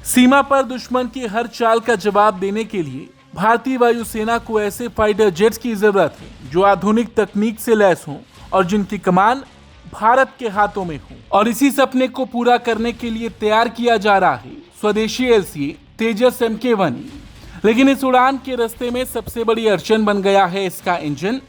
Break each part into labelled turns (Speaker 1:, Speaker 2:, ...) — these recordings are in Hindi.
Speaker 1: सीमा पर दुश्मन की हर चाल का जवाब देने के लिए भारतीय वायुसेना को ऐसे फाइटर जेट्स की जरूरत है जो आधुनिक तकनीक से लैस हों और जिनकी कमान भारत के हाथों में हो। और इसी सपने को पूरा करने के लिए तैयार किया जा रहा है स्वदेशी LCA तेजस MK-1। लेकिन इस उड़ान के रास्ते में सबसे बड़ी अड़चन बन गया है इसका इंजन।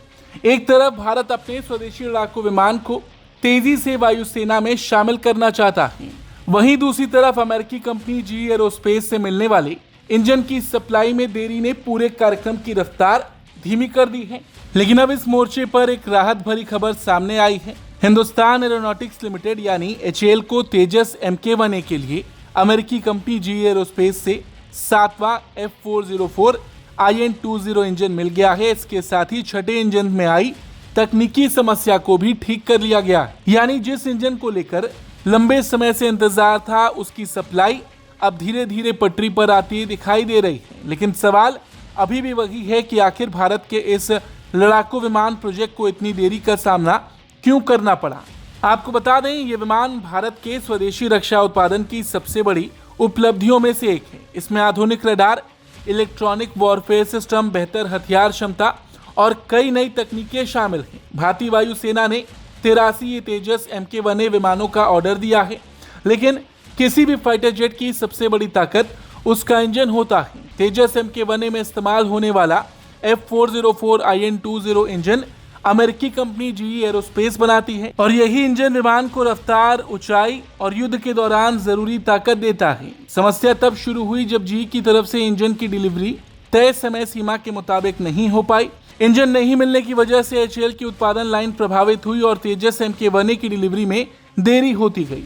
Speaker 1: एक तरफ भारत अपने स्वदेशी लड़ाकू विमान को तेजी से वायुसेना में शामिल करना चाहता है, वहीं दूसरी तरफ अमेरिकी कंपनी GE एरोस्पेस से मिलने वाले इंजन की सप्लाई में देरी ने पूरे कार्यक्रम की रफ्तार धीमी कर दी है। लेकिन अब इस मोर्चे पर एक राहत भरी खबर सामने आई है। हिंदुस्तान एरोनॉटिक्स लिमिटेड यानी HAL को तेजस MK-1A के लिए अमेरिकी कंपनी GE एरोस्पेस से 7वां F404 IN-20 इंजन मिल गया है। इसके साथ ही छठे इंजन में आई तकनीकी समस्या को भी ठीक कर लिया गया है। यानी जिस इंजन को लेकर लंबे समय से इंतजार था उसकी सप्लाई अब धीरे धीरे पटरी पर आती दिखाई दे रही है। लेकिन सवाल अभी भी वही है कि आखिर भारत के इस लड़ाकू विमान प्रोजेक्ट को इतनी देरी का सामना क्यों करना पड़ा। आपको बता दें, ये विमान भारत के स्वदेशी रक्षा उत्पादन की सबसे बड़ी उपलब्धियों में से एक है। इसमें आधुनिक रडार, इलेक्ट्रॉनिक वॉरफेयर सिस्टम, बेहतर हथियार क्षमता और कई नई तकनीकें शामिल हैं। भारतीय वायुसेना ने 83 तेजस MK-1A विमानों का ऑर्डर दिया है। लेकिन किसी भी फाइटर जेट की सबसे बड़ी ताकत उसका इंजन होता है। तेजस MK-1A में इस्तेमाल होने वाला F404 IN-20 इंजन अमेरिकी कंपनी GE एरोस्पेस बनाती है और यही इंजन विमान को रफ्तार, ऊंचाई और युद्ध के दौरान जरूरी ताकत देता है। समस्या तब शुरू हुई जब GE की तरफ से इंजन की डिलीवरी तय समय सीमा के मुताबिक नहीं हो पाई। इंजन नहीं मिलने की वजह से HAL की उत्पादन लाइन प्रभावित हुई और तेजस MK-1A की डिलीवरी में देरी होती गई।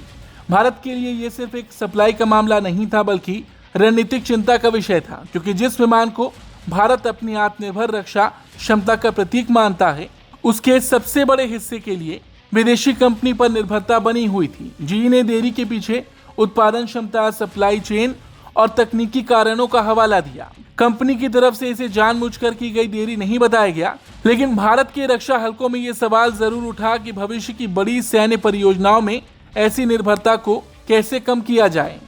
Speaker 1: भारत के लिए ये सिर्फ एक सप्लाई का मामला नहीं था, बल्कि रणनीतिक चिंता का विषय था, क्योंकि जिस विमान को भारत अपनी आत्मनिर्भर रक्षा क्षमता का प्रतीक मानता है, उसके सबसे बड़े हिस्से के लिए विदेशी कंपनी पर निर्भरता बनी हुई थी। GE ने देरी के पीछे उत्पादन क्षमता, सप्लाई चेन और तकनीकी कारणों का हवाला दिया। कंपनी की तरफ से इसे जानबूझकर की गई देरी नहीं बताया गया, लेकिन भारत के रक्षा हलकों में यह सवाल जरूर उठा कि भविष्य की बड़ी सैन्य परियोजनाओं में ऐसी निर्भरता को कैसे कम किया जाए।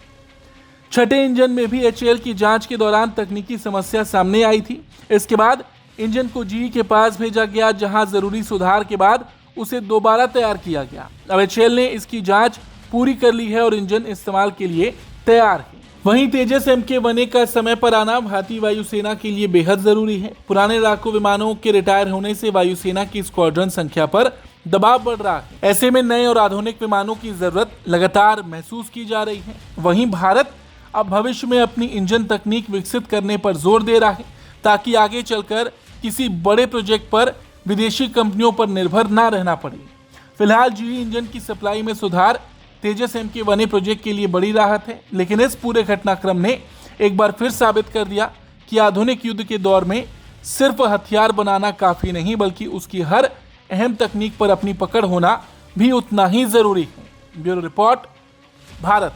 Speaker 1: छठे इंजन में भी HAL की जांच के दौरान तकनीकी समस्या सामने आई थी। इसके बाद इंजन को GE के पास भेजा गया, जहां जरूरी सुधार के बाद उसे दोबारा तैयार किया गया। अब HAL ने इसकी जांच पूरी कर ली है और इंजन इस्तेमाल के लिए तैयार है। वहीं तेजस MK-1A का समय पर आना भारतीय वायुसेना के लिए बेहद जरूरी है। पुराने लड़ाकू विमानों के रिटायर होने से वायुसेना की स्क्वाड्रन संख्या पर दबाव बढ़ रहा है। ऐसे में नए और आधुनिक विमानों की जरूरत लगातार महसूस की जा रही है। वहीं भारत अब भविष्य में अपनी इंजन तकनीक विकसित करने पर जोर दे रहा है, ताकि आगे चलकर किसी बड़े प्रोजेक्ट पर विदेशी कंपनियों पर निर्भर ना रहना पड़े। फिलहाल GE इंजन की सप्लाई में सुधार तेजस MK-1A प्रोजेक्ट के लिए बड़ी राहत है, लेकिन इस पूरे घटनाक्रम ने एक बार फिर साबित कर दिया कि आधुनिक युद्ध के दौर में सिर्फ हथियार बनाना काफी नहीं, बल्कि उसकी हर अहम तकनीक पर अपनी पकड़ होना भी उतना ही जरूरी है। Bureau report, Bharat.